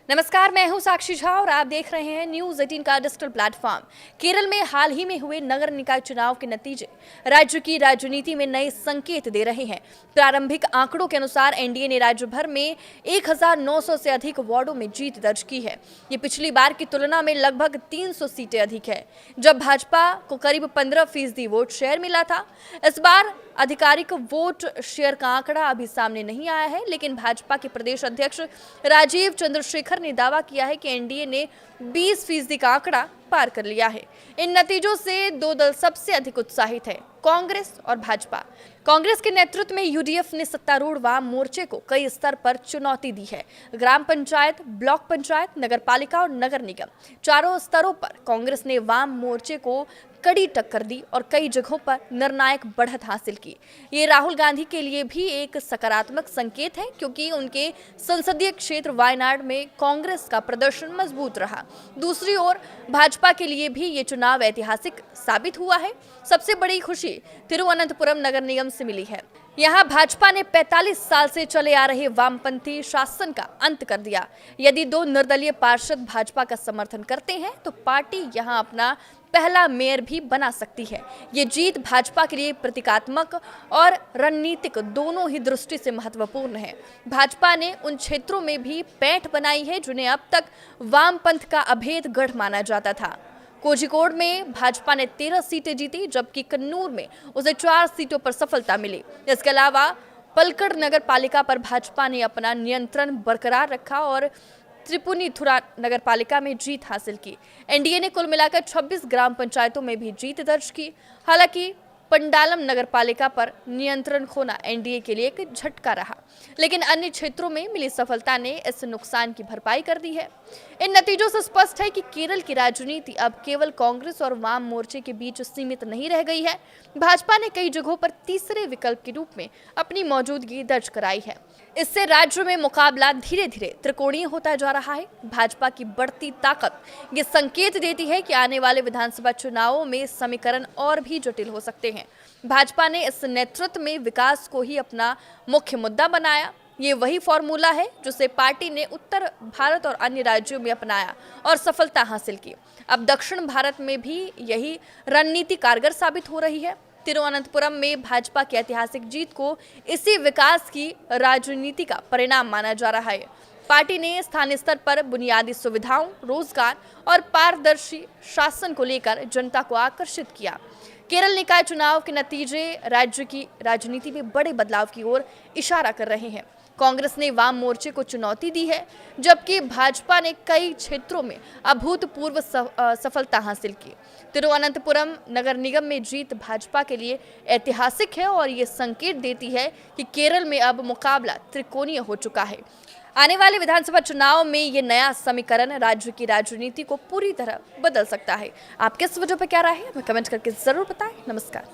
नमस्कार, मैं हूं साक्षी झा और आप देख रहे हैं न्यूज 18 का डिजिटल प्लेटफॉर्म। केरल में हाल ही में हुए नगर निकाय चुनाव के नतीजे राज्य की राजनीति में नए संकेत दे रहे हैं। प्रारंभिक आंकड़ों के अनुसार एनडीए ने राज्य भर में 1900 से अधिक वार्डों में जीत दर्ज की है। ये पिछली बार की तुलना में लगभग 300 सीटें अधिक है, जब भाजपा को करीब 15% वोट शेयर मिला था। इस बार आधिकारिक वोट शेयर का आंकड़ा अभी सामने नहीं आया है, लेकिन भाजपा के प्रदेश अध्यक्ष राजीव चंद्रशेखर ने दावा किया है कि एनडीए ने 20% का आंकड़ा पार कर लिया है। इन नतीजों से दो दल सबसे अधिक उत्साहित है, कांग्रेस और भाजपा। कांग्रेस के नेतृत्व में यूडीएफ ने सत्तारूढ़ वाम मोर्चे को कई स्तर पर चुनौती दी है। ग्राम पंचायत, ब्लॉक पंचायत, नगर पालिका और नगर निगम, चारों स्तरों पर कांग्रेस ने वाम मोर्चे को कड़ी टक्कर दी और कई जगहों पर निर्णायक बढ़त हासिल की। ये राहुल गांधी के लिए भी एक सकारात्मक संकेत है, क्योंकि उनके संसदीय क्षेत्र वायनाड में कांग्रेस का प्रदर्शन मजबूत रहा। दूसरी ओर भाजपा के लिए भी ये चुनाव ऐतिहासिक साबित हुआ है। सबसे बड़ी खुशी तिरुवनंतपुरम नगर निगम से मिली है। यहाँ भाजपा ने 45 साल से चले आ रहे वामपंथी शासन का अंत कर दिया। यदि दो निर्दलीय पार्षद भाजपा का समर्थन करते हैं तो पार्टी यहाँ अपना पहला मेयर भी बना सकती है। ये जीत भाजपा के लिए प्रतीकात्मक और रणनीतिक दोनों ही दृष्टि से महत्वपूर्ण है। भाजपा ने उन क्षेत्रों में भी पैठ बनाई है जिन्हें अब तक वामपंथ का अभेद गढ़ माना जाता था। कोझिकोड में भाजपा ने 13 सीटें जीती, जबकि कन्नूर में उसे 4 सीटों पर सफलता मिली। इसके अलावा पलक्कड़ नगर पालिका पर भाजपा ने अपना नियंत्रण बरकरार रखा और त्रिपुनिथुरा नगर पालिका में जीत हासिल की। एनडीए ने कुल मिलाकर 26 ग्राम पंचायतों में भी जीत दर्ज की। हालांकि पंडालम नगर पालिका पर नियंत्रण खोना एनडीए के लिए एक झटका रहा, लेकिन अन्य क्षेत्रों में मिली सफलता ने इस नुकसान की भरपाई कर दी है। इन नतीजों से स्पष्ट है कि केरल की राजनीति अब केवल कांग्रेस और वाम मोर्चे के बीच सीमित नहीं रह गई है। भाजपा ने कई जगहों पर तीसरे विकल्प के रूप में अपनी मौजूदगी दर्ज कराई है। इससे राज्य में मुकाबला धीरे धीरे त्रिकोणीय होता जा रहा है। भाजपा की बढ़ती ताकत ये संकेत देती है कि आने वाले विधानसभा चुनावों में समीकरण और भी जटिल हो सकते हैं। भाजपा ने इस नेतृत्व में विकास को ही अपना मुख्य मुद्दा बनाया। ये वही फॉर्मूला है जिसे पार्टी ने उत्तर भारत और अन्य राज्यों में अपनाया और सफलता हासिल की। अब दक्षिण भारत में भी यही रणनीति कारगर साबित हो रही है। तिरुवनंतपुरम में भाजपा की ऐतिहासिक जीत को इसी विकास की राजनीति का परिणाम माना जा रहा है। पार्टी ने स्थानीय स्तर पर बुनियादी सुविधाओं, रोजगार और पारदर्शी शासन को लेकर जनता को आकर्षित किया। केरल निकाय चुनाव के नतीजे राज्य की राजनीति में बड़े बदलाव की ओर इशारा कर रहे हैं। कांग्रेस ने वाम मोर्चे को चुनौती दी है, जबकि भाजपा ने कई क्षेत्रों में अभूतपूर्व सफलता हासिल की। तिरुवनंतपुरम नगर निगम में जीत भाजपा के लिए ऐतिहासिक है और ये संकेत देती है कि केरल में अब मुकाबला त्रिकोणीय हो चुका है। आने वाले विधानसभा चुनाव में ये नया समीकरण राज्य की राजनीति को पूरी तरह बदल सकता है। आपके इस वजह पर क्या राय है, हमें कमेंट करके जरूर बताएं। नमस्कार।